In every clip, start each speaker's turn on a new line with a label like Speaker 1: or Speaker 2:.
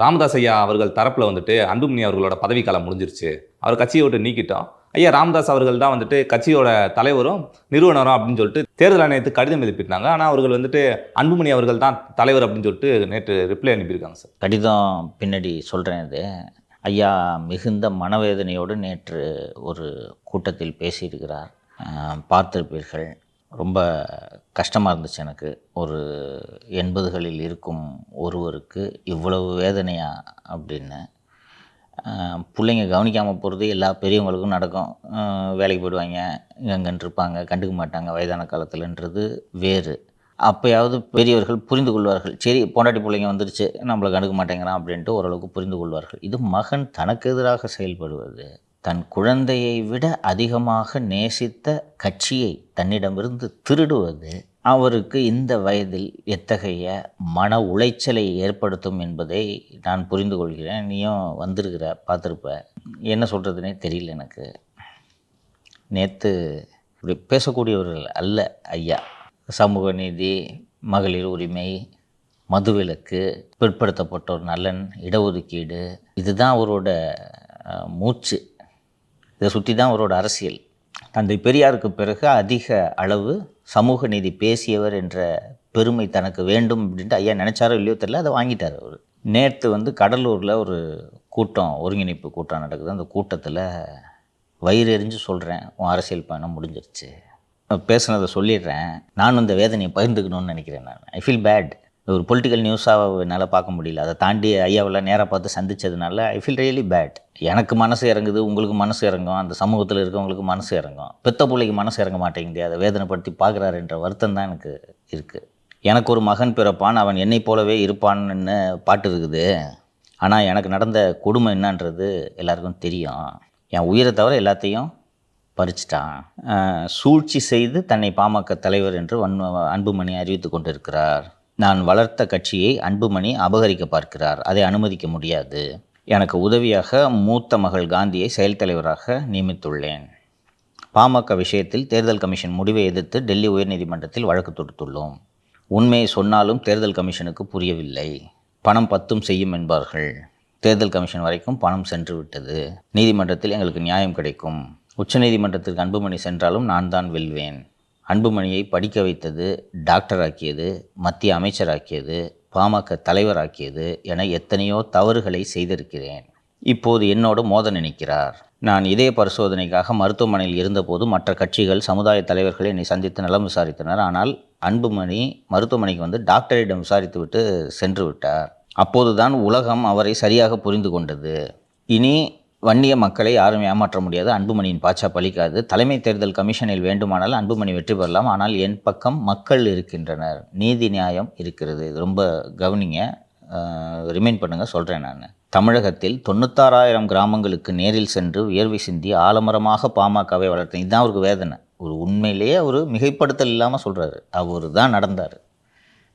Speaker 1: ராமதாஸ் ஐயா அவர்கள் தரப்பில் வந்துட்டு அன்புமணி அவர்களோட பதவிக்காலம் முடிஞ்சிருச்சு, அவர் கட்சியை விட்டு நீக்கிட்டோம், ஐயா ராமதாஸ் அவர்கள் தான் வந்துட்டு கட்சியோட தலைவரும் நிறுவனரும் அப்படின்னு சொல்லிட்டு தேர்தல் ஆணையத்துக்கு கடிதம் எழுப்பியிருந்தாங்க. ஆனால் அவர்கள் வந்துட்டு அன்புமணி அவர்கள் தான் தலைவர் அப்படின்னு சொல்லிட்டு நேற்று ரிப்ளை அனுப்பியிருக்காங்க சார்.
Speaker 2: கடிதம் பின்னாடி சொல்கிறேன். இது ஐயா மிகுந்த மனவேதனையோடு நேற்று ஒரு கூட்டத்தில் பேசியிருக்கிறார், பார்த்திருப்பீர்கள். ரொம்ப கஷ்டமாக இருந்துச்சு எனக்கு. ஒரு 80களில் இருக்கும் ஒருவருக்கு இவ்வளவு வேதனையா அப்படின்னு. பிள்ளைங்க கவனிக்காமல் போகிறது எல்லா பெரியவங்களுக்கும் நடக்கும். வேலைக்கு போயிடுவாங்க, எங்கன்னு இருப்பாங்க, கண்டுக்க மாட்டாங்க வயதான காலத்தில்ன்றது வேறு. அப்போயாவது பெரியவர்கள் புரிந்து கொள்வார்கள். சரி, பொண்டாட்டி பிள்ளைங்க வந்துருச்சு, நம்மளை கண்டுக்க மாட்டேங்கிறான் அப்படின்ட்டு ஓரளவுக்கு புரிந்து கொள்வார்கள். இது மகன் தனக்கு எதிராக செயல்படுவது, தன் குழந்தையை விட அதிகமாக நேசித்த கட்சியை தன்னிடமிருந்து திருடுவது அவருக்கு இந்த வயதில் எத்தகைய மன உளைச்சலை ஏற்படுத்தும் என்பதை நான் புரிந்து கொள்கிறேன். நீயும் வந்திருக்கிற, பார்த்துருப்ப. என்ன சொல்கிறதுனே தெரியல எனக்கு. நேற்று இப்படி பேசக்கூடியவர்கள் அல்ல ஐயா. சமூக நீதி, மகளிர் உரிமை, மதுவிலக்கு, பிற்படுத்தப்பட்டோர் நலன், இடஒதுக்கீடு, இதுதான் அவரோட மூச்சு. இதை சுற்றி தான் அவரோட அரசியல். தந்தை பெரியாருக்கு பிறகு அதிக அளவு சமூக நீதி பேசியவர் என்ற பெருமை தனக்கு வேண்டும் அப்படின்ட்டு ஐயா நினச்சாரோ இல்லையோ தெரியல, அதை வாங்கிட்டார் அவர். நேற்று கடலூரில் ஒரு கூட்டம், ஒருங்கிணைப்பு கூட்டம் நடக்குது. அந்த கூட்டத்தில் வயிறு எரிஞ்சு சொல்கிறேன், உன் அரசியல் பயணம் முடிஞ்சிருச்சு. பேசுனதை சொல்லிடுறேன். நானும் இந்த வேதனையை பகிர்ந்துக்கணும்னு நினைக்கிறேன். I feel bad. ஒரு பொலிட்டிக்கல் நியூஸாக என்னால் பார்க்க முடியல. அதை தாண்டி ஐயாவெல்லாம் நேராக பார்த்து சந்தித்ததுனால ஐ ஃபீல் ரியலி பேட். எனக்கு மனசு இறங்குது, உங்களுக்கு மனசு இறங்கும், அந்த சமூகத்தில் இருக்கவங்களுக்கு மனசு இறங்கும். பெத்த பிள்ளைக்கு மனசு இறங்க மாட்டேங்குது, அதை வேதனைப்படுத்தி பார்க்குறாருன்ற வருத்தம் தான் எனக்கு இருக்குது. எனக்கு ஒரு மகன் பிறப்பான், அவன் என்னை போலவே இருப்பான்னு பாட்டு இருக்குது. ஆனால் எனக்கு நடந்த கொடுமை என்னன்றது எல்லாருக்கும் தெரியும். என் உயிரை தவிர எல்லாத்தையும் பறிச்சிட்டான். சூழ்ச்சி செய்து தன்னை பாமக தலைவர் என்று அன்புமணி அறிவித்து கொண்டிருக்கிறார். நான் வளர்த்த கட்சியை அன்புமணி அபகரிக்க பார்க்கிறார். அதை அனுமதிக்க முடியாது. எனக்கு உதவியாக மூத்த மகள் காந்தியை செயல் தலைவராக நியமித்துள்ளேன். பாமக விஷயத்தில் தேர்தல் கமிஷன் முடிவை எதிர்த்து டெல்லி உயர்நீதிமன்றத்தில் வழக்கு தொடுத்துள்ளோம். உண்மையை சொன்னாலும் தேர்தல் கமிஷனுக்கு புரியவில்லை. பணம் பத்தும் செய்யும் என்பார்கள். தேர்தல் கமிஷன் வரைக்கும் பணம் சென்று விட்டது. நீதிமன்றத்தில் எங்களுக்கு நியாயம் கிடைக்கும். உச்சநீதிமன்றத்திற்கு அன்புமணி சென்றாலும் நான் தான் வெல்வேன். அன்புமணியை படிக்க வைத்தது, டாக்டர் ஆக்கியது, மத்திய அமைச்சராக்கியது, பாமக தலைவராக்கியது என எத்தனையோ தவறுகளை செய்திருக்கிறேன். இப்போது என்னோடு மோத நினைக்கிறார். நான் இதய பரிசோதனைக்காக மருத்துவமனையில் இருந்தபோது மற்ற கட்சிகள், சமுதாய தலைவர்களை என்னை சந்தித்து நலம் விசாரித்தனர். ஆனால் அன்புமணி மருத்துவமனைக்கு டாக்டரிடம் விசாரித்துவிட்டு சென்று விட்டார். அப்போதுதான் உலகம் அவரை சரியாக புரிந்து கொண்டது. இனி வன்னிய மக்களை யாரும் ஏமாற்ற முடியாது. அன்புமணியின் பாச்சா பலிக்காது. தலைமை தேர்தல் கமிஷனில் வேண்டுமானால் அன்புமணி வெற்றி பெறலாம். ஆனால் என் பக்கம் மக்கள் இருக்கின்றனர், நீதி நியாயம் இருக்கிறது. இது ரொம்ப கவனிங்க, ரிமைண்ட் பண்ணுங்கள், சொல்கிறேன் நான். தமிழகத்தில் 96,000 கிராமங்களுக்கு நேரில் சென்று வியர்வை சிந்தி ஆலமரமாக பாமகவை வளர்த்தேன். இதுதான் அவருக்கு வேதனை. ஒரு உண்மையிலேயே ஒரு மிகைப்படுத்தல் இல்லாமல் சொல்கிறாரு. அவர் தான் நடந்தார்.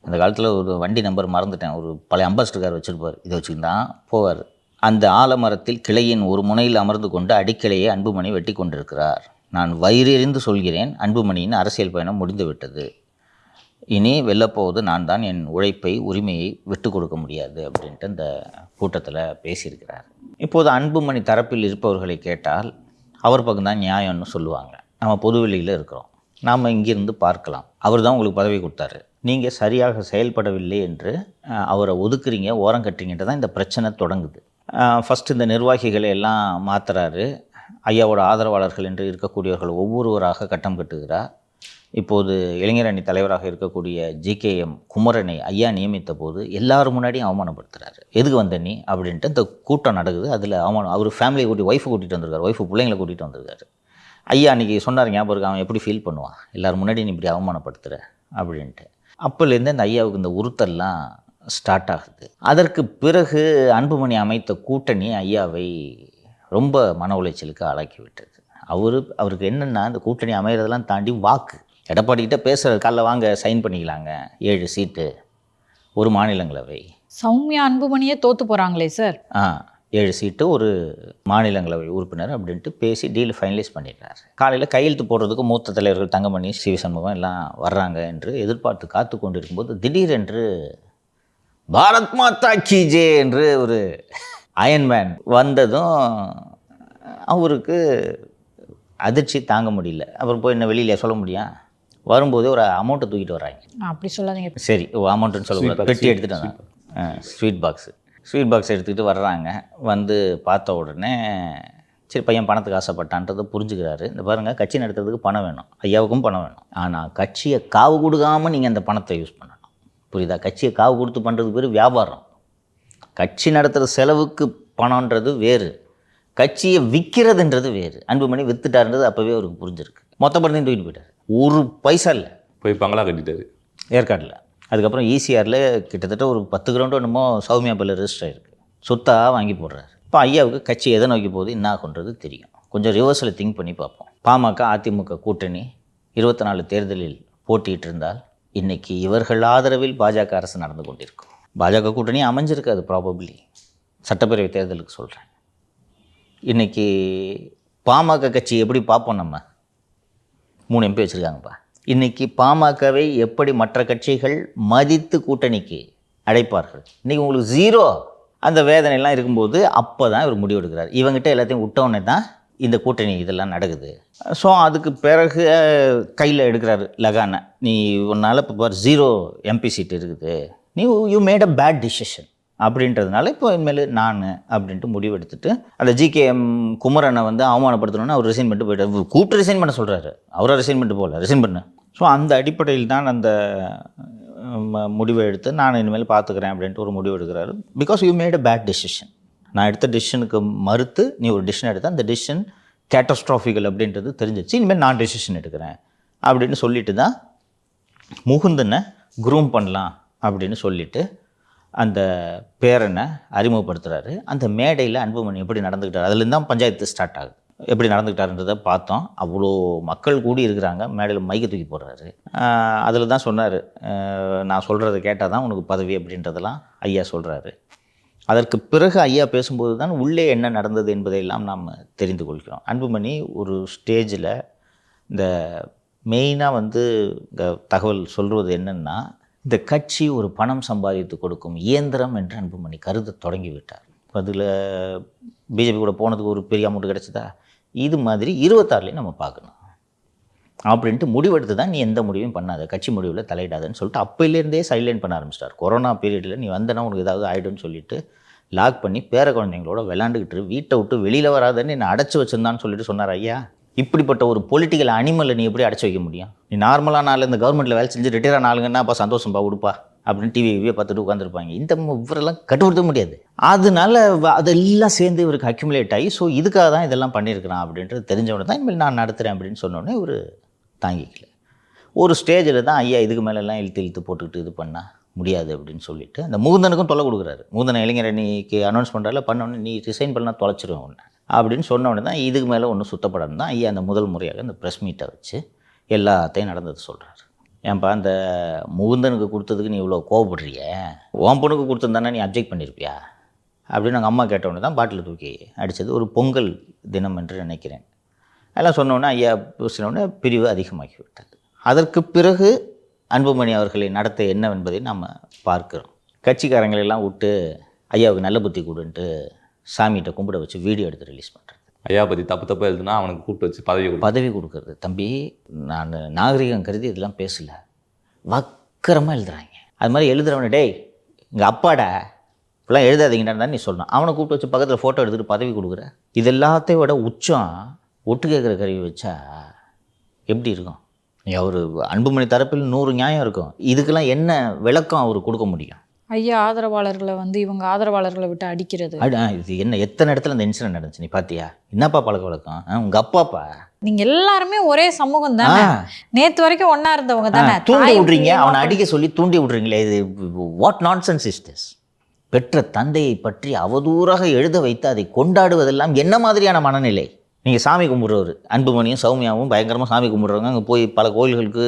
Speaker 2: அந்த காலத்தில் ஒரு வண்டி நம்பர் மறந்துட்டேன், ஒரு பழைய அம்பாஸ்டர் கார் வச்சுருப்பார், இதை வச்சுக்கிட்டு தான் போவார். அந்த ஆலமரத்தில் கிளையின் ஒரு முனையில் அமர்ந்து கொண்டு அடிக்கிளையை அன்புமணி வெட்டி கொண்டிருக்கிறார். நான் வயிறெறிந்து சொல்கிறேன், அன்புமணியின் அரசியல் பயணம் முடிந்துவிட்டது. இனி வெல்லப்போவது நான் தான். என் உழைப்பை, உரிமையை விட்டு கொடுக்க முடியாது அப்படின்ட்டு இந்த கூட்டத்தில் பேசியிருக்கிறார். இப்போது அன்புமணி தரப்பில் இருப்பவர்களை கேட்டால் அவர் பக்கம்தான் நியாயம்னு சொல்லுவாங்க. நம்ம பொதுவெளியில் இருக்கிறோம், நாம் இங்கிருந்து பார்க்கலாம். அவர் தான் உங்களுக்கு பதவி கொடுத்தாரு, நீங்கள் சரியாக செயல்படவில்லை என்று அவரை ஒதுக்குறீங்க, ஓரம் கட்டுறீங்கன்ட்டு தான் இந்த பிரச்சனை தொடங்குது. ஃபஸ்ட்டு இந்த நிர்வாகிகளை எல்லாம் மாற்றுறாரு. ஐயாவோட ஆதரவாளர்கள் என்று இருக்கக்கூடியவர்கள் ஒவ்வொருவராக கட்டம் கட்டுகிறார். இப்போது இளைஞர் அணி தலைவராக இருக்கக்கூடிய GKM குமரனை ஐயா நியமித்த போது எல்லாரும் முன்னாடியும் அவமானப்படுத்துகிறாரு. எதுக்கு வந்த நீ அப்படின்ட்டு இந்த கூட்டம் நடக்குது. அதில் அவர் ஃபேமிலியை ஒய்ஃபை கூட்டிகிட்டு வந்திருக்காரு, ஒய்ஃபு பிள்ளைங்களை கூட்டிகிட்டு வந்திருக்காரு. ஐயா அன்றைக்கி சொன்னார், ஞாபகம் இருக்கு, அவன் எப்படி ஃபீல் பண்ணுவான், எல்லோரும் முன்னாடி நீ இப்படி அவமானப்படுத்துகிற அப்படின்ட்டு. அப்போலேருந்து அந்த ஐயாவுக்கு இந்த உறுத்தல்லாம் ஸ்டார்ட் ஆகுது. அதற்கு பிறகு அன்புமணி அமைத்த கூட்டணி ஐயாவை ரொம்ப மன உளைச்சலுக்கு ஆளாக்கி விட்டது. அவருக்கு என்னென்னா, இந்த கூட்டணி அமைகிறதெல்லாம் தாண்டி வாக்கு. எடப்பாடிக்கிட்ட பேசுகிற காலைல வாங்க சைன் பண்ணிக்கலாங்க, 7 சீட்டு, ஒரு மாநிலங்களவை.
Speaker 3: சௌமியா அன்புமணியே தோற்று போகிறாங்களே சார்.
Speaker 2: 7 சீட்டு, ஒரு மாநிலங்களவை உறுப்பினர் அப்படின்ட்டு பேசி டீல் ஃபைனலைஸ் பண்ணிடுறாரு. காலையில் கையெழுத்து போடுறதுக்கு மூத்த தலைவர்கள் தங்கமணி, சிவி சண்முகம் எல்லாம் வர்றாங்க என்று எதிர்பார்த்து காத்து கொண்டு இருக்கும்போது திடீரென்று பாரத் மாதா கி ஜே என்று ஒரு அயன்மேன் வந்ததும் அவருக்கு அதிர்ச்சி தாங்க முடியல. அப்புறம் போய் என்ன வெளியில் சொல்ல முடியும்? வரும்போது ஒரு அமௌண்ட்டை தூக்கிட்டு வர்றாங்க.
Speaker 3: அப்படி சொல்லாதீங்க.
Speaker 2: சரி, அமௌண்ட்டுன்னு சொல்லக்கூடாது, பெட்டி எடுத்துகிட்டு வந்தாங்க. ஸ்வீட் பாக்ஸ் எடுத்துக்கிட்டு வர்றாங்க. வந்து பார்த்த உடனே சரி பையன் பணத்துக்கு ஆசைப்பட்டான்றதை புரிஞ்சுக்கிறாரு. இந்த பாருங்கள், கட்சி நடத்துறதுக்கு பணம் வேணும், ஐயாவுக்கும் பணம் வேணும். ஆனால் கட்சியை காவு கொடுக்காமல் நீங்கள் அந்த பணத்தை யூஸ் பண்ணணும். புரியுதா? கட்சியை காவு கொடுத்து பண்ணுறது பேர் வியாபாரம். கட்சி நடத்துகிற செலவுக்கு பணன்றது வேறு, கட்சியை விற்கிறதுன்றது வேறு. அன்புமணி வித்துட்டாருன்றது அப்போவே அவருக்கு புரிஞ்சிருக்கு. மொத்த பணத்தையும் தூக்கிட்டு போயிட்டார். ஒரு பைசா இல்லை.
Speaker 1: போய் பங்களா கட்டிட்டாரு
Speaker 2: ஏற்காடில். அதுக்கப்புறம் ஈசிஆரில் கிட்டத்தட்ட ஒரு 10 கிரவுண்டு என்னமோ சௌமியா பேரில் ரெஜிஸ்டர் ஆகிருக்கு. சொத்தாக வாங்கி போடுறாரு. இப்போ ஐயாவுக்கு கட்சி எதை நோக்கி போகுது, என்ன ஆகுன்றது தெரியும். கொஞ்சம் ரிவர்ஸில் திங்க் பண்ணி பார்ப்போம். பாமக அதிமுக கூட்டணி 24 தேர்தலில் போட்டிட்டு இருந்தால் இன்றைக்கி இவர்கள் ஆதரவில் பாஜக அரசு நடந்து கொண்டிருக்கும். பாஜக கூட்டணி அமைஞ்சிருக்காது ப்ராபப்ளி, சட்டப்பேரவை தேர்தலுக்கு சொல்கிறேன். இன்றைக்கி பாமக கட்சி எப்படி பார்ப்போம்? நம்ம 3 MP வச்சுருக்காங்கப்பா. இன்றைக்கி பாமகவை எப்படி மற்ற கட்சிகள் மதித்து கூட்டணிக்கு அழைப்பார்கள்? இன்றைக்கி உங்களுக்கு 0 அந்த வேதனைலாம் இருக்கும்போது அப்போ தான் இவர் முடிவெடுக்கிறார். இவங்ககிட்ட எல்லாத்தையும் விட்டோன்னே தான் இந்த கூட்டணி இதெல்லாம் நடக்குது. ஸோ அதுக்கு பிறகு கையில் எடுக்கிறாரு லகானை. நீ உன்னால் இப்போ பார் 0 MP சீட் இருக்குது, நீ you made a bad decision அப்படின்றதுனால இப்போ இனிமேல் நான் அப்படின்ட்டு முடிவெடுத்துட்டு அந்த GKM குமரனை வந்து அவமானப்படுத்தணுன்னு அவர் ரிசைன் பண்ணிட்டு போய்ட்டார். கூப்பிட்டு ரிசைன் பண்ண சொல்கிறாரு, அவரை ரிசைன் பண்ணிட்டு போகல, ரிசைன் பண்ணு. ஸோ அந்த அடிப்படையில் தான் அந்த முடிவை எடுத்து நான் இனிமேல் பார்த்துக்கிறேன் அப்படின்ட்டு ஒரு முடிவு எடுக்கிறாரு. Because you made a bad decision. நான் எடுத்த டெசிஷனுக்கு மறுத்து நீ ஒரு டெசிஷன் எடுத்தால் அந்த டெசிஷன் கேட்டஸ்ட்ராஃபிக்கல் அப்படின்றது தெரிஞ்சிச்சு. இனிமேல் நான் டெசிஷன் எடுக்கிறேன் அப்படின்னு சொல்லிட்டு தான் முகுந்தனை க்ரூம் பண்ணலாம் அப்படின்னு சொல்லிவிட்டு அந்த பேரனை அறிமுகப்படுத்துகிறாரு. அந்த மேடையில் அன்புமணி எப்படி நடந்துக்கிட்டார், அதுலேருந்து தான் பஞ்சாயத்து ஸ்டார்ட் ஆகுது. எப்படி நடந்துக்கிட்டாருன்றதை பார்த்தோம். அவ்வளோ மக்கள் கூடி இருக்கிறாங்க, மேடையில் மைக்கை தூக்கி போடுறாரு. அதில் தான் சொன்னார், நான் சொல்கிறத கேட்டால் தான் உனக்கு பதவி அப்படின்றதெல்லாம் ஐயா சொல்கிறாரு. அதற்கு பிறகு ஐயா பேசும்போது தான் உள்ளே என்ன நடந்தது என்பதையெல்லாம் நாம் தெரிந்து கொள்கிறோம். அன்புமணி ஒரு ஸ்டேஜில் இந்த மெயினாக வந்து இந்த தகவல் சொல்வது என்னென்னா, இந்த கட்சி ஒரு பணம் சம்பாதித்து கொடுக்கும் இயந்திரம் என்று அன்புமணி கருத தொடங்கிவிட்டார். அதில் பிஜேபி கூட போனதுக்கு ஒரு பெரிய அமௌண்ட் கிடச்சிதா, இது மாதிரி 26லேயும் நம்ம பார்க்கணும் அப்படின்ட்டு முடிவெடுத்து தான் நீ எந்த முடிவையும் பண்ணாத, கட்சி முடிவில் தலையிடாதுன்னு சொல்லிட்டு அப்போலேருந்தே சைலண்ட் பண்ண ஆரம்பிச்சிட்டார். கொரோனா பீரியடில் நீ வந்தனா உனக்கு ஏதாவது ஆகிடும்னு சொல்லிட்டு லாக் பண்ணி பேர குழந்தைங்களோட விளாண்டுக்கிட்டு வீட்டை விட்டு வெளியில் வராதுன்னு என்னை அடைச்சி வச்சுருந்தான்னு சொல்லிட்டு சொன்னார் ஐயா. இப்படிப்பட்ட ஒரு பொலிட்டிக்கல் அனிமலை நீ எப்படி அடைச்சி வைக்க முடியும்? நீ நார்மலாக நாள் இந்த கவர்மெண்ட்டில் வேலை செஞ்சு ரிட்டையர் ஆனாலுங்கன்னா அப்போ சந்தோஷம்பா கொடுப்பா அப்படின்னு டிவியை பார்த்துட்டு உட்காந்துருப்பாங்க. இந்த இவரெல்லாம் கட்டுப்படுத்த முடியாது. அதனால அதெல்லாம் சேர்ந்து இவருக்கு அக்யூமுலேட் ஆகி ஸோ இதுக்காக தான் இதெல்லாம் பண்ணியிருக்கிறான் அப்படின்றது தெரிஞ்சவொடனே தான் இனிமேல் நான் நடத்துகிறேன் அப்படின்னு சொன்னோடனே இவர் தாங்கிக்கல. ஒரு ஸ்டேஜில் தான் ஐயா இதுக்கு மேலெல்லாம் இழுத்து போட்டுக்கிட்டு இது பண்ணால் முடியாது அப்படின்னு சொல்லிட்டு அந்த முகுந்தனுக்கும் தொலை கொடுக்குறாரு. முகுந்தனை இளைஞர் அணிக்கு அனௌன்ஸ் பண்ணுறால பண்ணோடனே நீ ரிசைன் பண்ணால் தொலைச்சிருவேன் ஒன்று அப்படின்னு சொன்ன உடனே தான் இதுக்கு மேலே ஒன்றும் சுத்தப்படாது தான் ஐயா அந்த முதல் முறையாக அந்த ப்ரெஸ் மீட்டை வச்சு எல்லாத்தையும் நடந்தது சொல்கிறார். ஏன்பா அந்த முகுந்தனுக்கு கொடுத்ததுக்கு நீ இவ்வளோ கோவப்படுறிய, உன் பொண்ணுக்கு கொடுத்துருந்தானே நீ அப்ஜெக்ட் பண்ணியிருப்பியா அப்படின்னு நாங்கள் அம்மா கேட்டவுடனே தான் பாட்டில் தூக்கி அடித்தது. ஒரு பொங்கல் தினம் என்று நினைக்கிறேன். எல்லாம் சொன்னோன்னே ஐயா பேசினோடனே பிரிவு அதிகமாகிவிட்டது. அதற்கு பிறகு அன்புமணி அவர்களை நடத்த என்னவென்பதை நாம் பார்க்குறோம். கட்சிக்காரங்களெல்லாம் விட்டு ஐயாவுக்கு நல்ல புத்தி கொடுன்ட்டு சாமிகிட்ட கும்பிட வச்சு வீடியோ எடுத்து ரிலீஸ் பண்ணுறது.
Speaker 1: ஐயா பற்றி தப்பு எழுதுனா அவனுக்கு கூப்பிட்டு வச்சு பதவி கொடுக்குறது. தம்பி நான் நாகரிகம் கருதி இதெல்லாம் பேசலை, வக்கரமாக எழுதுறாங்க. அது மாதிரி எழுதுறவனே டேய் எங்கள் அப்பாடா இப்பெல்லாம் எழுதாதீங்கன்னு தான் நீ சொல்லணும். அவனை கூப்பிட்டு வச்சு பக்கத்தில் ஃபோட்டோ எடுத்துகிட்டு பதவி கொடுக்குற. இது எல்லாத்தையும் விட உச்சம் ஒட்டு கேட்குற கருவி வச்சா எப்படி இருக்கும்? அவர் அன்புமணி தரப்பில் 100 நியாயம் இருக்கும். இதுக்கெல்லாம் என்ன விளக்கம் அவர் கொடுக்க முடியும்?
Speaker 3: ஐயா ஆதரவாளர்களை வந்து இவங்க ஆதரவாளர்களை விட்டு அடிக்கிறது.
Speaker 2: இது என்ன எத்தனை இடத்துல இந்த இன்சிடென்ட் நடந்துச்சு நீ பார்த்தியா? என்னப்பா பழக்க வழக்கம்? உங்கள் அப்பாப்பா
Speaker 3: நீங்க எல்லாருமே ஒரே சமூகம் தானே, நேற்று வரைக்கும் ஒன்றா இருந்தவங்க தானே.
Speaker 2: தூண்டி விட்றீங்க, அவனை அடிக்க சொல்லி தூண்டி விட்றீங்களே, இது வாட் நான்சென்ஸ் இஸ் திஸ்? பெற்ற தந்தையை பற்றி அவதூறாக எழுத வைத்து அதை கொண்டாடுவதெல்லாம் என்ன மாதிரியான மனநிலை? நீங்கள் சாமி கும்பிட்றவர் அன்புமணியும் சௌமியாவும் பயங்கரமாக சாமி கும்பிட்றவங்க. அங்கே போய் பல கோயில்களுக்கு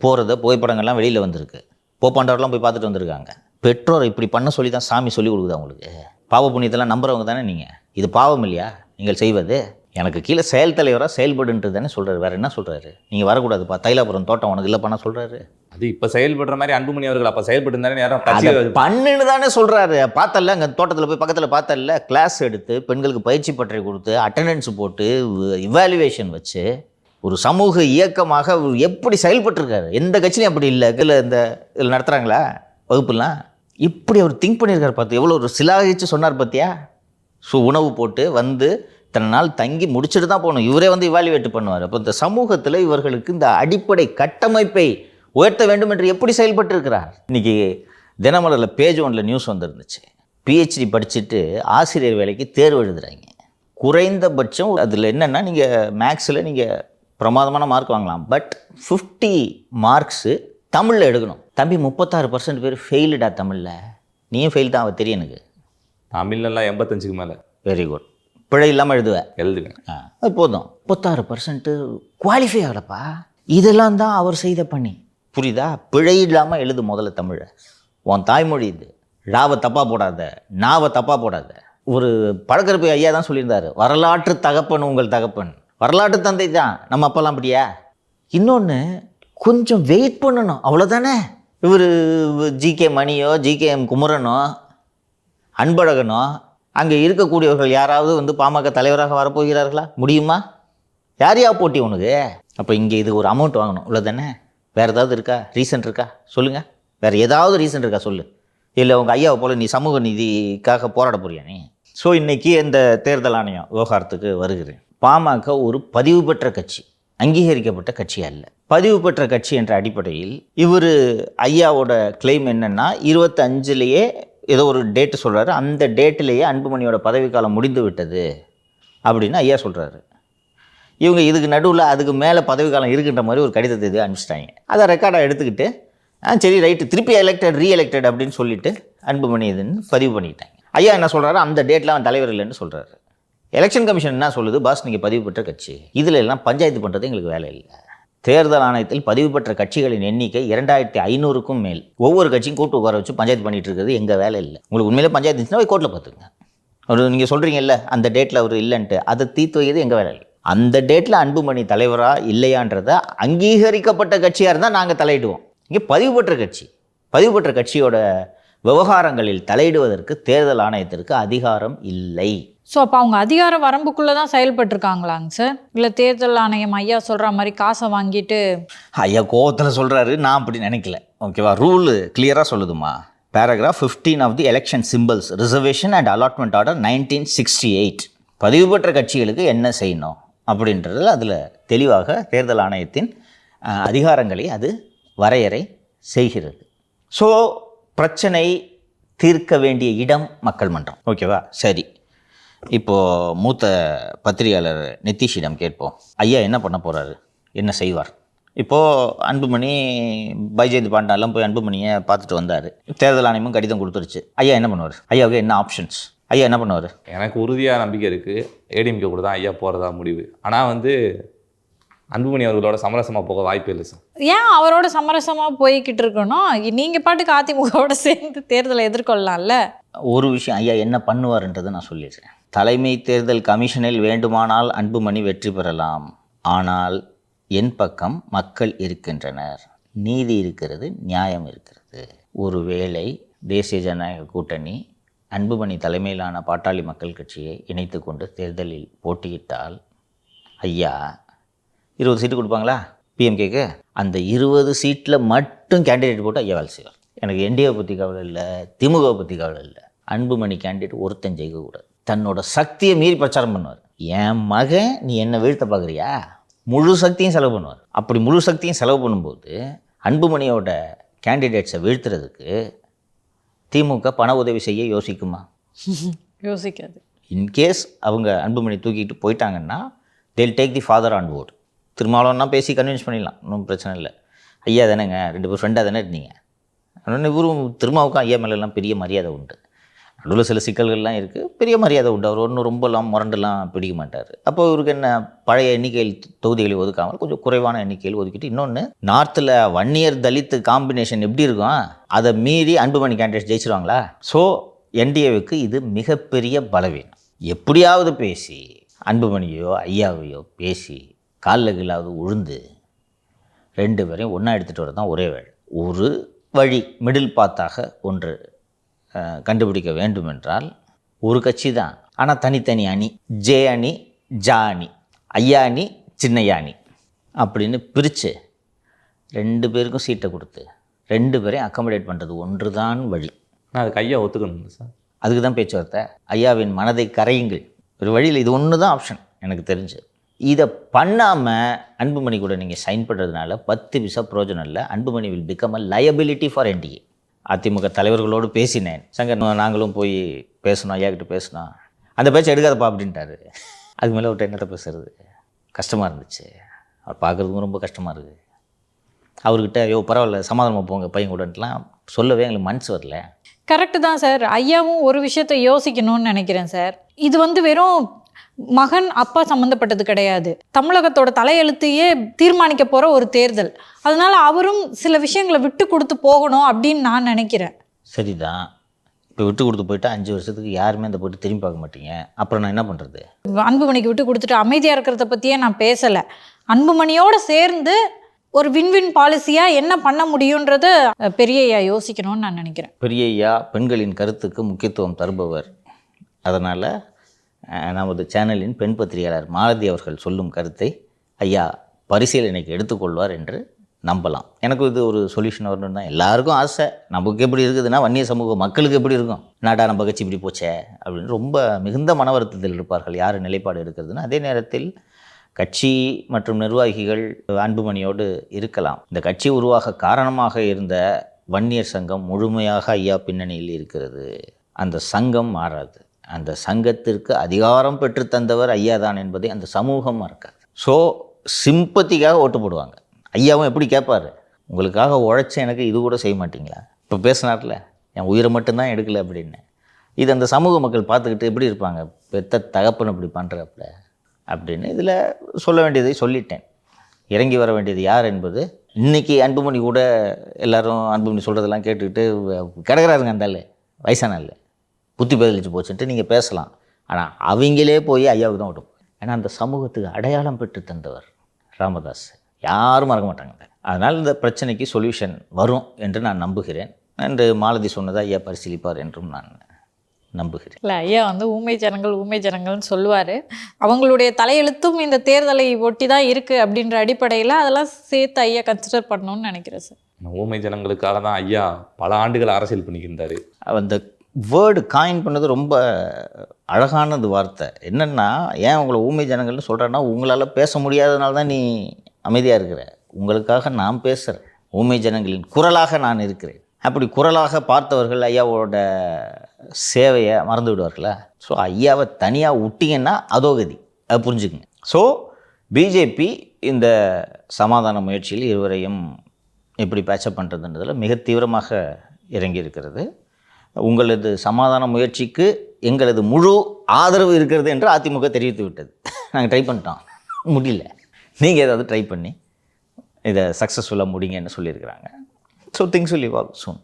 Speaker 2: போகிறத புகைப்படங்கள்லாம் வெளியில் வந்திருக்கு. போப்பாண்டவர்லாம் போய் பார்த்துட்டு வந்திருக்காங்க. பெற்றோரை இப்படி பண்ண சொல்லி தான் சாமி சொல்லி கொடுக்குது அவங்களுக்கு. பாவ புண்ணியத்தெல்லாம் நம்புறவங்க தானே நீங்கள். இது பாவம் இல்லையா நீங்கள் செய்வது? எனக்கு கீழே செயல் தலைவராக செயல்படுன்றது தானே சொல்கிறாரு. வேறு என்ன சொல்கிறாரு? நீங்கள் வரக்கூடாதுப்பா, தைலாபுரம் தோட்டம் உனக்கு இல்லைப்பானா சொல்கிறாரு.
Speaker 1: அது இப்போ செயல்படுற மாதிரி அன்புமணி அவர்கள் அப்போ செயல்பட்டு இருந்தாரு யாரும் கட்சி
Speaker 2: பண்ணுன்னு தானே சொல்கிறாரு. பார்த்தல அங்கே தோட்டத்தில் போய் பக்கத்தில் பார்த்தல, கிளாஸ் எடுத்து பெண்களுக்கு பயிற்சி பட்டறை கொடுத்து அட்டண்டன்ஸ் போட்டு இவாலுவேஷன் வச்சு ஒரு சமூக இயக்கமாக அவர் எப்படி செயல்பட்டுருக்காரு. எந்த கட்சியிலையும் அப்படி இல்லை. இதில் நடத்துகிறாங்களா வகுப்புலாம்? இப்படி அவர் திங்க் பண்ணியிருக்காரு. பார்த்து எவ்வளோ ஒரு சிலாகிச்சு சொன்னார் பார்த்தியா. உணவு போட்டு வந்து இத்தனை நாள் தங்கி முடிச்சுட்டு தான் போகணும். இவரே வந்து இவாலுவேட் பண்ணுவார். அப்போ இந்த சமூகத்தில் இவர்களுக்கு இந்த அடிப்படை கட்டமைப்பை உயர்த்த வேண்டும் என்று எப்படி செயல்பட்டு இருக்கிறார். இன்றைக்கி தினமலரில் பேஜ் 1 நியூஸ் வந்துருந்துச்சு. பிஹெச்டி படிச்சுட்டு ஆசிரியர் வேலைக்கு தேர்வு எழுதுகிறாங்க. குறைந்தபட்சம் அதில் என்னென்னா, நீங்கள் மேக்ஸில் நீங்கள் பிரமாதமான மார்க் வாங்கலாம், பட் 50 மார்க்ஸு தமிழில் எடுக்கணும். தம்பி 36% பேர் ஃபெயிலுடா தமிழில். நீயும் ஃபெயில் தான், அவள் தெரியும் எனக்கு.
Speaker 1: தமிழ்லாம் 85க்கு மேலே.
Speaker 2: Very good. பிழை இல்லாமல்
Speaker 1: எழுதுவேன்.
Speaker 2: அது போதும். 36% குவாலிஃபை ஆகலப்பா. இதெல்லாம் தான் அவர் செய்த பணி. புரியுதா? பிழை இல்லாமல் எழுது முதல்ல தமிழை. உன் தாய்மொழி இது. ழாவை தப்பாக போடாத, நாவை தப்பாக போடாத. ஒரு பழக்கருப்பை ஐயா தான் சொல்லியிருந்தார், வரலாற்று தகப்பன் உங்கள் தகப்பன். வரலாற்று தந்தை தான் நம்ம அப்பெல்லாம். அப்படியா? இன்னொன்று, கொஞ்சம் வெயிட் பண்ணணும், அவ்வளோதானே. இவர் ஜிகே மணியோ ஜிகேஎம் குமரனோ அன்பழகனோ அங்கே இருக்கக்கூடியவர்கள் யாராவது வந்து பாமக தலைவராக வரப்போகிறார்களா? முடியுமா? யாரையா போட்டி உனக்கு? அப்போ இங்கே இது ஒரு அமௌண்ட் வாங்கணும், இவ்வளோதானே. வேறு ஏதாவது இருக்கா? ரீசன் இருக்கா? சொல்லுங்கள். வேறு ஏதாவது ரீசன் இருக்கா சொல்லு. இல்லை உங்கள் ஐயாவை போல் நீ சமூக நீதிக்காக போராட போறியா நீ? ஸோ இன்றைக்கி இந்த தேர்தல் ஆணையம் விவகாரத்துக்கு வருகிறேன். பாமக ஒரு பதிவு பெற்ற கட்சி, அங்கீகரிக்கப்பட்ட கட்சி அல்ல. பதிவு பெற்ற கட்சி என்ற அடிப்படையில் இவர் ஐயாவோட கிளைம் என்னென்னா, 25லேயே ஏதோ ஒரு டேட்டு சொல்கிறாரு. அந்த டேட்டிலேயே அன்புமணியோட பதவிக்காலம் முடிந்து விட்டது அப்படின்னு ஐயா சொல்கிறாரு. இவங்க இதுக்கு நடுவில் அதுக்கு மேலே பதவிக்காலம் இருக்குன்ற மாதிரி ஒரு கடிதத்தை இது அனுப்பிச்சிட்டாங்க. அதை ரெக்கார்டாக எடுத்துக்கிட்டு சரி ரைட்டு, திருப்பி ரீஎலெக்டட் அப்படின்னு சொல்லிட்டு அன்புமணி இதுன்னு பதிவு பண்ணிக்கிட்டாங்க. ஐயா என்ன சொல்கிறாரு, அந்த டேட்டில் அவன் தலைவர் இல்லைன்னு சொல்கிறாரு. எலெக்ஷன் கமிஷன் என்ன சொல்லுது, பாஸ் நீங்கள் பதிவு பெற்ற கட்சி, இதில் எல்லாம் பஞ்சாயத்து பண்ணுறது எங்களுக்கு வேலை இல்லை. தேர்தல் ஆணையத்தில் பதிவு பெற்ற கட்சிகளின் எண்ணிக்கை 2500க்கும் மேல். ஒவ்வொரு கட்சியும் கூட்டு உட்கார வச்சு பஞ்சாயத்து பண்ணிகிட்டு இருக்கிறது எங்கள் வேலை இல்லை. உங்களுக்கு உண்மையிலே பஞ்சாயத்து இருந்துச்சுன்னா போய் கோர்ட்டில் பார்த்துங்க. அவர் நீங்கள் சொல்கிறீங்கல்ல அந்த டேட்டில் அவர் இல்லைன்ட்டு, அதை தீர்த்து வைக்கிறது எங்கள் வேலை இல்லை. அந்த டேட்டில் அன்புமணி தலைவராக இல்லையான்றதை அங்கீகரிக்கப்பட்ட கட்சியாக இருந்தால் நாங்கள் தலையிடுவோம். இங்கே பதிவு பெற்ற கட்சி, பதிவு பெற்ற கட்சியோட விவகாரங்களில் தலையிடுவதற்கு தேர்தல் ஆணையத்திற்கு அதிகாரம் இல்லை.
Speaker 3: ஸோ அப்போ அவங்க அதிகார வரம்புக்குள்ளே தான் செயல்பட்டுருக்காங்களாங்க சார்? இல்லை தேர்தல் ஆணையம் ஐயா சொல்கிற மாதிரி காசை வாங்கிட்டு?
Speaker 2: ஐயா கோவத்தில் சொல்கிறாரு, நான் அப்படி நினைக்கல. ஓகேவா? ரூல் கிளியராக சொல்லுதுமா. Paragraph 15 of the election symbols reservation and allotment order 1968 பதிவு பெற்ற கட்சிகளுக்கு என்ன செய்யணும் அப்படின்றது அதில் தெளிவாக தேர்தல் ஆணையத்தின் அதிகாரங்களை அது வரையறை செய்கிறது. ஸோ பிரச்சனை தீர்க்க வேண்டிய இடம் மக்கள் மன்றம். ஓகேவா? சரி, இப்போது மூத்த பத்திரிகையாளர் நிதிஷிடம் கேட்போம். ஐயா என்ன பண்ண போகிறாரு, என்ன செய்வார்? இப்போது அன்புமணி பைஜெயந்த் பாண்டாலாம் போய் அன்புமணியை பார்த்துட்டு வந்தார். தேர்தல் ஆணையமும் கடிதம் கொடுத்துருச்சு. ஐயா என்ன பண்ணுவார்? ஐயாவுக்கு என்ன ஆப்ஷன்ஸ்? ஐயா என்ன பண்ணுவார்?
Speaker 1: எனக்கு உறுதியாக நம்பிக்கை இருக்குது, ஏடிஎம்கே கூட தான் ஐயா போகிறதா முடிவு. ஆனால் வந்து அன்புமணி அவர்களோட சமரசமாக போக வாய்ப்பு இல்லை சார்.
Speaker 3: ஏன் அவரோட சமரசமாக போய்கிட்டு இருக்கணும்? நீங்கள் பாட்டுக்கு அதிமுகவோட சேர்ந்து தேர்தலை எதிர்கொள்ளலாம்ல.
Speaker 2: ஒரு விஷயம், ஐயா என்ன பண்ணுவார்ன்றதை நான் சொல்லிடுறேன். தலைமை தேர்தல் கமிஷனில் வேண்டுமானால் அன்புமணி வெற்றி பெறலாம், ஆனால் என் பக்கம் மக்கள் இருக்கின்றனர், நீதி இருக்கிறது, நியாயம் இருக்கிறது. ஒருவேளை தேசிய ஜனநாயக கூட்டணி அன்புமணி தலைமையிலான பாட்டாளி மக்கள் கட்சியை இணைத்து கொண்டு தேர்தலில் போட்டியிட்டால் ஐயா 20 சீட்டு கொடுப்பாங்களா பிஎம்கேக்கு? அந்த 20 சீட்டில் மட்டும் கேண்டிடேட் போட்டு ஐயா வேலை செய்வார். எனக்கு என்டிஏவை பற்றி கவலை இல்லை, திமுகவை பற்றி கவலை இல்லை. அன்புமணி கேண்டிடேட் ஒருத்தன் ஜெயிக்கக்கூடாது. தன்னோட சக்தியை மீறி பிரச்சாரம் பண்ணுவார். என் மகன் நீ என்ன வீழ்த்த பார்க்குறியா, முழு சக்தியும் செலவு பண்ணுவார். அப்படி முழு சக்தியும் செலவு பண்ணும்போது அன்புமணியோட கேண்டிடேட்ஸை வீழ்த்துறதுக்கு திமுக பண உதவி செய்ய யோசிக்குமா?
Speaker 3: யோசிக்காது.
Speaker 2: இன்கேஸ் அவங்க அன்புமணி தூக்கிட்டு போயிட்டாங்கன்னா they'll take the father on board. திருமாவளவன்னா பேசி கன்வின்ஸ் பண்ணிடலாம், ஒன்றும் பிரச்சனை இல்லை. ஐயா தானேங்க, 2 பேர் ஃப்ரெண்டாக தானே இருந்தீங்க. அதனால் இவரும் திருமாவுக்கும் ஐயா மேலெல்லாம் பெரிய மரியாதை உண்டு. நடுவில் சில சிக்கல்கள்லாம் இருக்குது, பெரிய மரியாதை உண்டு. அவர் ஒன்றும் ரொம்பலாம் முரண்டெல்லாம் பிடிக்க மாட்டார். அப்போ இவருக்கு என்ன, பழைய எண்ணிக்கையில் தொகுதிகளை ஒதுக்காமல் கொஞ்சம் குறைவான எண்ணிக்கையில் ஒதுக்கிட்டு, இன்னொன்று நார்த்தில் வன்னியர் தலித் காம்பினேஷன் எப்படி இருக்கும், அதை மீறி அன்புமணி கேண்டிடேட் ஜெயிச்சிருவாங்களா? ஸோ என்டிஏவுக்கு இது மிகப்பெரிய பலவீனம். எப்படியாவது பேசி அன்புமணியோ ஐயாவையோ பேசி காலில் கீழாவது உழுந்து 2 பேரையும் ஒன்றா எடுத்துகிட்டு வர தான் ஒரே வேலை. ஒரு வழி மிடில் பாத்தாக ஒன்று கண்டுபிடிக்க வேண்டுமென்றால் ஒரு கட்சி தான், ஆனால் தனித்தனி அணி, ஜே அணி, ஜா அணி, ஐயா அணி, சின்னையா அணி அப்படின்னு பிரித்து 2 பேருக்கும் சீட்டை கொடுத்து 2 பேரையும் அக்கமடேட் பண்ணுறது ஒன்று தான் வழி.
Speaker 1: நான் அதுக்கு ஐயா ஒத்துக்கணும் சார்.
Speaker 2: அதுக்கு தான் பேச்சுவார்த்தை. ஐயாவின் மனதை கரையுங்கள் ஒரு வழியில், இது ஒன்று தான் ஆப்ஷன் எனக்கு தெரிஞ்சு. இதை பண்ணாமல் அன்புமணி கூட நீங்கள் சைன் பண்ணுறதுனால 10 பைசா பிரயோஜனம் இல்லை. Anbumani will become a liability for NDA. அதிமுக தலைவர்களோடு பேசினேன், சங்கர் நாங்களும் போய் பேசணும், ஐயா கிட்ட பேசணும், அந்த பேச்சை எடுக்காதப்பா அப்படின்ட்டாரு. அதுக்கு மேலே அவர்கிட்ட என்னத்தை பேசுறது, கஷ்டமாக இருந்துச்சு. அவர் பார்க்குறதுக்கும் ரொம்ப கஷ்டமாக இருக்குது. அவர்கிட்ட ஐயோ பரவாயில்ல சமாதானமாக போங்க பையன் கூடன்ட்டுலாம் சொல்லவே எங்களுக்கு மனசு வரல.
Speaker 3: கரெக்டு தான் சார். ஐயாவும் ஒரு விஷயத்தை யோசிக்கணும்னு நினைக்கிறேன் சார். இது வந்து வெறும் மகன் அப்பா சம்மந்தப்பட்டது கிடையாது, தமிழகத்தோட தலையெழுத்தையே தீர்மானிக்க போகிற ஒரு தேர்தல். அதனால அவரும் சில விஷயங்களை விட்டு கொடுத்து போகணும் அப்படின்னு நான் நினைக்கிறேன்.
Speaker 2: சரிதான், இப்போ விட்டு கொடுத்து போயிட்டா 5 வருஷத்துக்கு யாருமே அந்த போட்டு திரும்பி பார்க்க மாட்டீங்க, அப்புறம் நான் என்ன பண்ணுறது?
Speaker 3: அன்புமணிக்கு விட்டு கொடுத்துட்டு அமைதியாக இருக்கிறத பற்றியே நான் பேசலை. அன்புமணியோடு சேர்ந்து ஒரு வின்வின் பாலிசியாக என்ன பண்ண முடியுன்றத பெரிய ஐயா யோசிக்கணும்னு நான் நினைக்கிறேன்.
Speaker 2: பெரிய ஐயா பெண்களின் கருத்துக்கு முக்கியத்துவம் தருபவர். அதனால் நமது சேனலின் பெண் பத்திரிகையாளர் மாலதி அவர்கள் சொல்லும் கருத்தை ஐயா பரிசீலனைக்கு எடுத்துக்கொள்வார் என்று நம்பலாம். எனக்கு இது ஒரு சொல்யூஷன் வரணும்னு தான் எல்லாருக்கும் ஆசை. நமக்கு எப்படி இருக்குதுன்னா வன்னிய சமூக மக்களுக்கு எப்படி இருக்கும், நாடா நம்ம கட்சி இப்படி போச்சே அப்படின்னு ரொம்ப மிகுந்த மன வருத்தத்தில் இருப்பார்கள் யார் நிலைப்பாடு எடுக்கிறதுன்னு. அதே நேரத்தில் கட்சி மற்றும் நிர்வாகிகள் அன்புமணியோடு இருக்கலாம். இந்த கட்சி உருவாக காரணமாக இருந்த வன்னியர் சங்கம் முழுமையாக ஐயா பின்னணியில் இருக்கிறது. அந்த சங்கம் மாறாது. அந்த சங்கத்திற்கு அதிகாரம் பெற்று தந்தவர் ஐயா தான் என்பதை அந்த சமூகம் மறக்காது. ஸோ சிம்பத்திக்காக ஓட்டு போடுவாங்க. ஐயாவும் எப்படி கேட்பார், உங்களுக்காக உழைச்ச எனக்கு இது கூட செய்ய மாட்டிங்களா? இப்போ பேசினார்ல என் உயிரை மட்டும்தான் எடுக்கலை அப்படின்னு. இது அந்த சமூக மக்கள் பார்த்துக்கிட்டு எப்படி இருப்பாங்க, பெத்த தகப்பன் இப்படி பண்ணுறப்பல அப்படின்னு. இதில் சொல்ல வேண்டியதை சொல்லிட்டேன். இறங்கி வர வேண்டியது யார் என்பது இன்றைக்கி அன்புமணி கூட எல்லோரும் அன்புமணி சொல்கிறதெல்லாம் கேட்டுக்கிட்டு கிடக்கிறாருங்க. அந்த வயசானால புத்தி பதிலிச்சு போச்சுன்ட்டு நீங்கள் பேசலாம். ஆனால் அவங்களே போய் ஐயாவுக்கு தான் ஓட்டும். ஏன்னா அந்த சமூகத்துக்கு அடையாளம் பெற்று தந்தவர் ராமதாஸ், யாரும் மறக்க மாட்டாங்க. அதனால் இந்த பிரச்சனைக்கு சொல்யூஷன் வரும் என்று நான் நம்புகிறேன். என்று மாலதி சொன்னதை ஐயா பரிசீலிப்பார் என்றும் நான் நம்புகிறேன்.
Speaker 3: இல்லை, ஐயா வந்து ஊமை ஜனங்கள்னு சொல்லுவார். அவங்களுடைய தலையெழுத்தும் இந்த தேர்தலை ஒட்டி தான் இருக்குது அப்படின்ற அடிப்படையில் அதெல்லாம் சேர்த்து ஐயா கன்சிடர் பண்ணணும்னு நினைக்கிறேன் சார்.
Speaker 1: ஊமை ஜனங்களுக்காக தான் ஐயா பல ஆண்டுகள் அரசியல் பண்ணிக்கின்றார்.
Speaker 2: அந்த வேர்டு காயின் பண்ணது ரொம்ப அழகானது வார்த்தை. என்னென்னா, ஏன் உங்களை ஊமை ஜனங்கள்னு சொல்கிறேன்னா, உங்களால் பேச முடியாததுனால தான் நீ அமைதியாக இருக்கிற. உங்களுக்காக நான் பேசுகிறேன், ஊமை ஜனங்களின் குரலாக நான் இருக்கிறேன். அப்படி குரலாக பார்த்தவர்கள் ஐயாவோட சேவையை மறந்து விடுவார்களா? ஸோ ஐயாவை தனியாக விட்டிங்கன்னா அதோகதி, அது புரிஞ்சுக்குங்க. ஸோ பிஜேபி இந்த சமாதான முயற்சியில் இருவரையும் எப்படி பேச்சப் பண்ணுறதுன்றதில் மிக தீவிரமாக இறங்கி இருக்கிறது. உங்களது சமாதான முயற்சிக்கு எங்களது முழு ஆதரவு இருக்கிறது என்று அதிமுக தெரிவித்து விட்டது. நாங்கள் ட்ரை பண்ணிட்டோம், முடியல, நீங்கள் ஏதாவது ட்ரை பண்ணி இதை சக்ஸஸ்ஃபுல்லாக முடிங்கன்னு சொல்லியிருக்கிறாங்க. So things will evolve soon.